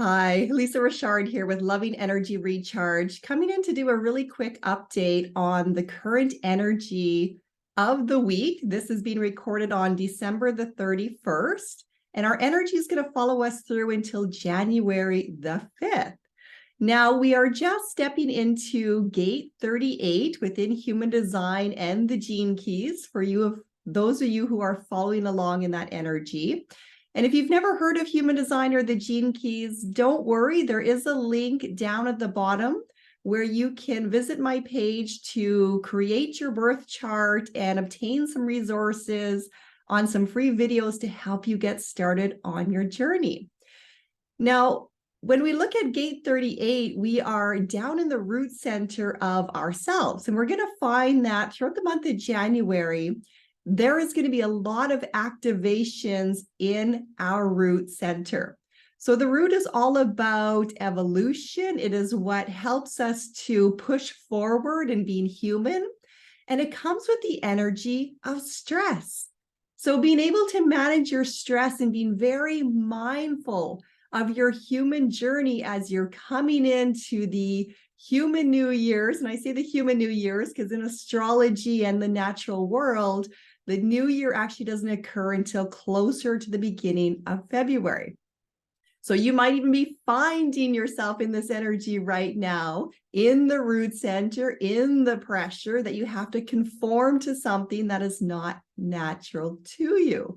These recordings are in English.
Hi, Lisa Richard here with Loving Energy Recharge, coming in to do a really quick update on the current energy of the week. This is being recorded on December the 31st, and our energy is going to follow us through until January the 5th. Now, we are just stepping into gate 38 within human design and the gene keys for those of you who are following along in that energy. And if you've never heard of human design or the gene keys, don't worry. There is a link down at the bottom where you can visit my page to create your birth chart and obtain some resources on some free videos to help you get started on your journey. Now, when we look at gate 38, we are down in the root center of ourselves. And we're going to find that throughout the month of January, there is going to be a lot of activations in our root center. So the root is all about evolution. It is what helps us to push forward and being human. And it comes with the energy of stress. So being able to manage your stress and being very mindful of your human journey as you're coming into the human New Year's. And I say the human New Year's because in astrology and the natural world, the new year actually doesn't occur until closer to the beginning of February. So you might even be finding yourself in this energy right now, in the root center, in the pressure that you have to conform to something that is not natural to you.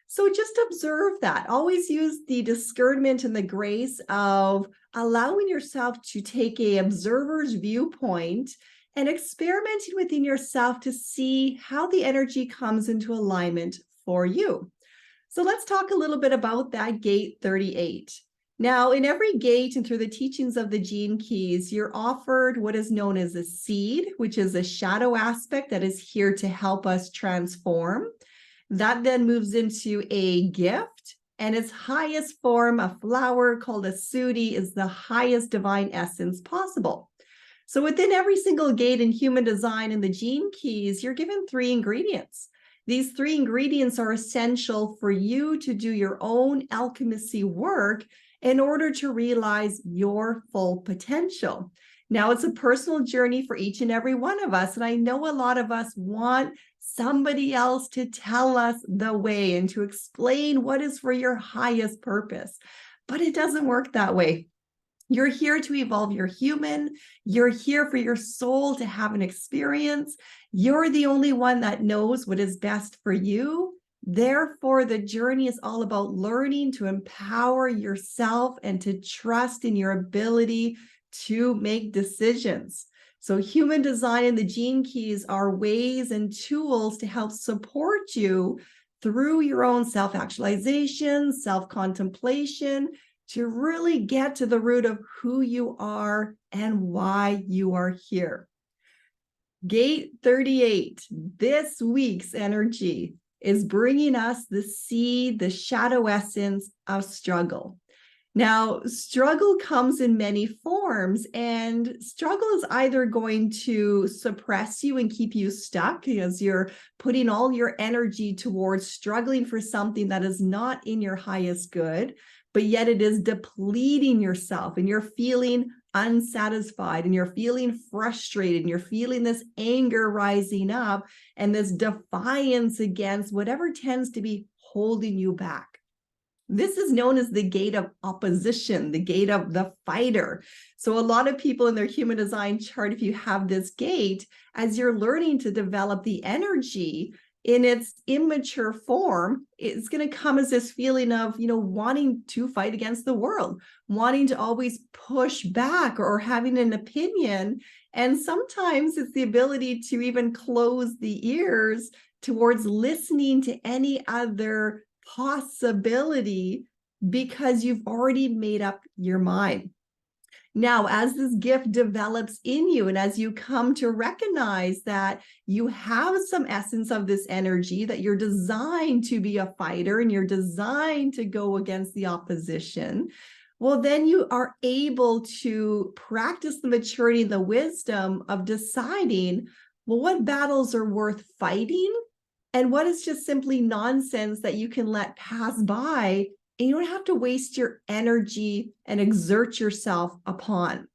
So just observe that. Always use the discernment and the grace of allowing yourself to take an observer's viewpoint and experimenting within yourself to see how the energy comes into alignment for you. So let's talk a little bit about that gate 38. Now, in every gate and through the teachings of the gene keys, you're offered what is known as a seed, which is a shadow aspect that is here to help us transform. That then moves into a gift, and its highest form, a flower called a sooty, is the highest divine essence possible. So within every single gate in human design and the gene keys, you're given 3 ingredients. These 3 ingredients are essential for you to do your own alchemy work in order to realize your full potential. Now, it's a personal journey for each and every one of us. And I know a lot of us want somebody else to tell us the way and to explain what is for your highest purpose. But it doesn't work that way. You're here to evolve your human. You're here for your soul to have an experience. You're the only one that knows what is best for you. Therefore, the journey is all about learning to empower yourself and to trust in your ability to make decisions. So human design and the gene keys are ways and tools to help support you through your own self-actualization, self-contemplation, to really get to the root of who you are and why you are here. Gate 38, this week's energy is bringing us the seed, the shadow essence of struggle. Now, struggle comes in many forms, and struggle is either going to suppress you and keep you stuck because you're putting all your energy towards struggling for something that is not in your highest good, but yet it is depleting yourself and you're feeling unsatisfied and you're feeling frustrated and you're feeling this anger rising up and this defiance against whatever tends to be holding you back. This is known as the gate of opposition, the gate of the fighter. So a lot of people in their human design chart, if you have this gate, as you're learning to develop the energy in its immature form, it's going to come as this feeling of, wanting to fight against the world, wanting to always push back or having an opinion. And sometimes it's the ability to even close the ears towards listening to any other possibility because you've already made up your mind. Now, as this gift develops in you and as you come to recognize that you have some essence of this energy, that you're designed to be a fighter and you're designed to go against the opposition, well, then you are able to practice the maturity and the wisdom of deciding, well, what battles are worth fighting and what is just simply nonsense that you can let pass by and you don't have to waste your energy and exert yourself upon.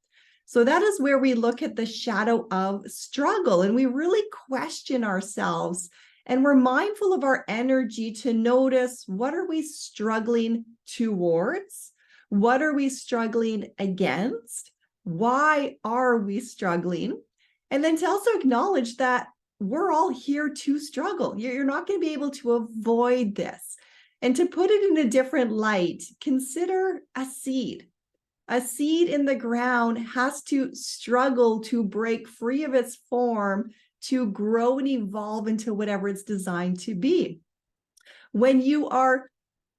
So that is where we look at the shadow of struggle, and we really question ourselves, and we're mindful of our energy to notice, what are we struggling towards? What are we struggling against? Why are we struggling? And then to also acknowledge that we're all here to struggle. You're not going to be able to avoid this. And to put it in a different light, consider a seed. A seed in the ground has to struggle to break free of its form to grow and evolve into whatever it's designed to be. When you are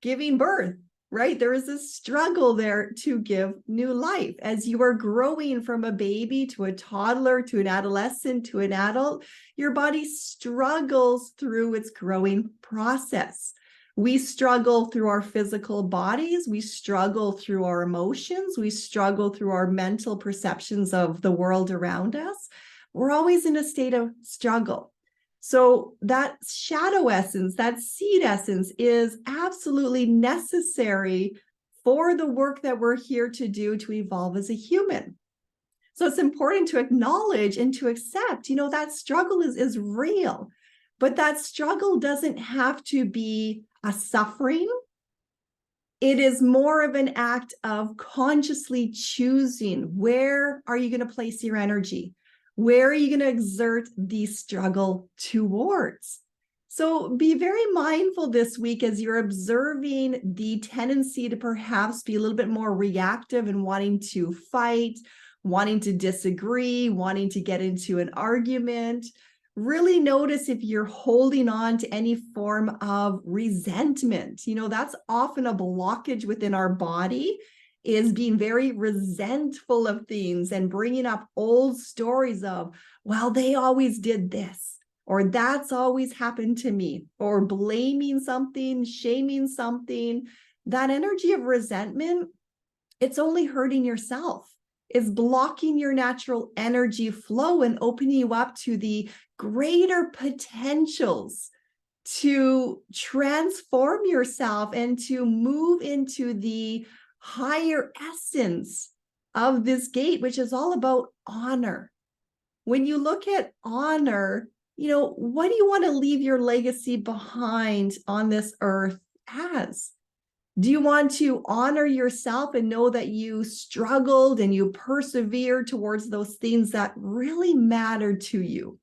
giving birth, right, there is a struggle there to give new life. As you are growing from a baby to a toddler to an adolescent to an adult, your body struggles through its growing process. We struggle through our physical bodies. We struggle through our emotions. We struggle through our mental perceptions of the world around us. We're always in a state of struggle. So that shadow essence, that seed essence, is absolutely necessary for the work that we're here to do to evolve as a human. So it's important to acknowledge and to accept, that struggle is real, but that struggle doesn't have to be a suffering. It is more of an act of consciously choosing, where are you going to place your energy? Where are you going to exert the struggle towards? So be very mindful this week as you're observing the tendency to perhaps be a little bit more reactive and wanting to fight, wanting to disagree, wanting to get into an argument. Really notice if you're holding on to any form of resentment. That's often a blockage within our body, is being very resentful of things and bringing up old stories of, well, they always did this, or that's always happened to me, or blaming something, shaming something. That energy of resentment, it's only hurting yourself. It's blocking your natural energy flow and opening you up to the greater potentials to transform yourself and to move into the higher essence of this gate, which is all about honor. When you look at honor, what do you want to leave your legacy behind on this earth as? Do you want to honor yourself and know that you struggled and you persevered towards those things that really mattered to you?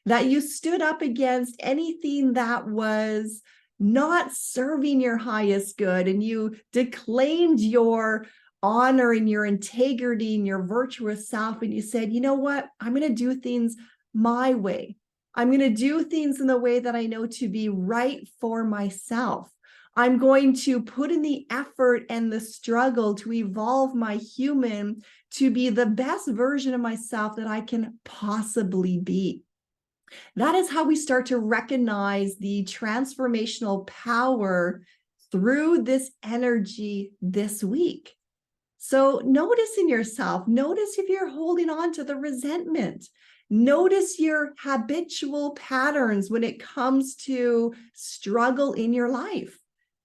That you stood up against anything that was not serving your highest good, and you declaimed your honor and your integrity and your virtuous self, and you said, you know what, I'm going to do things my way. I'm going to do things in the way that I know to be right for myself. I'm going to put in the effort and the struggle to evolve my human to be the best version of myself that I can possibly be. That is how we start to recognize the transformational power through this energy this week. So notice in yourself, notice if you're holding on to the resentment. Notice your habitual patterns when it comes to struggle in your life.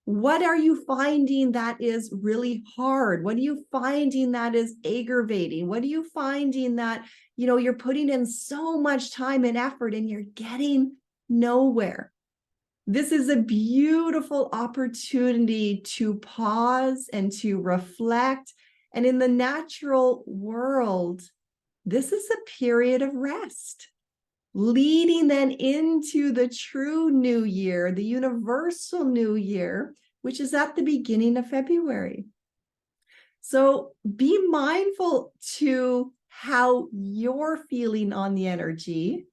What are you finding that is really hard? What are you finding that is aggravating? What are you finding that, you're putting in so much time and effort and you're getting nowhere? This is a beautiful opportunity to pause and to reflect. And in the natural world, this is a period of rest, leading then into the true new year, the universal new year, which is at the beginning of February. So be mindful to how you're feeling on the energy.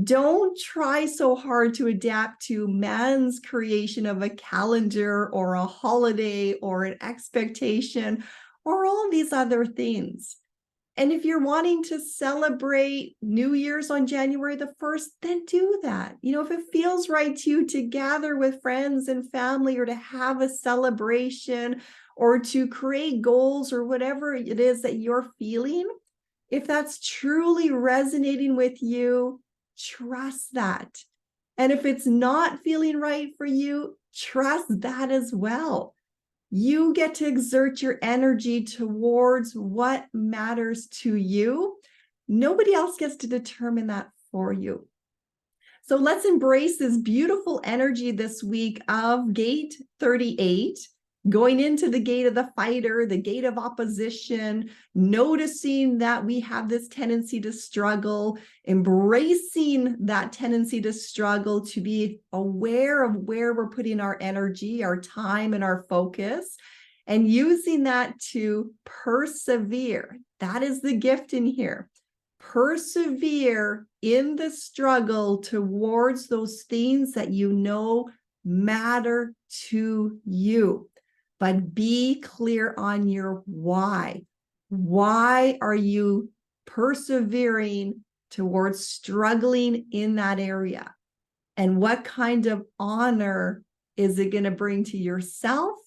Don't try so hard to adapt to man's creation of a calendar or a holiday or an expectation or all these other things. And if you're wanting to celebrate New Year's on January the 1st, then do that. If it feels right to you to gather with friends and family, or to have a celebration, or to create goals, or whatever it is that you're feeling, if that's truly resonating with you, trust that. And if it's not feeling right for you, trust that as well. You get to exert your energy towards what matters to you. Nobody else gets to determine that for you. So let's embrace this beautiful energy this week of gate 38, going into the gate of the fighter, the gate of opposition, noticing that we have this tendency to struggle, embracing that tendency to struggle, to be aware of where we're putting our energy, our time, and our focus, and using that to persevere. That is the gift in here. Persevere in the struggle towards those things that you know matter to you. But be clear on your why. Why are you persevering towards struggling in that area? And what kind of honor is it going to bring to yourself?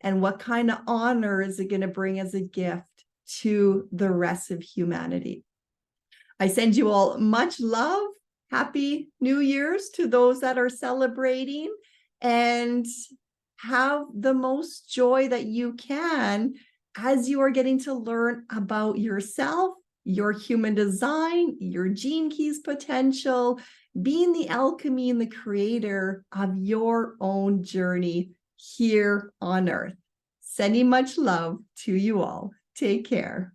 And what kind of honor is it going to bring as a gift to the rest of humanity? I send you all much love. Happy New Year's to those that are celebrating, and have the most joy that you can as you are getting to learn about yourself, your human design, your gene keys potential, being the alchemy and the creator of your own journey here on Earth. Sending much love to you all. Take care.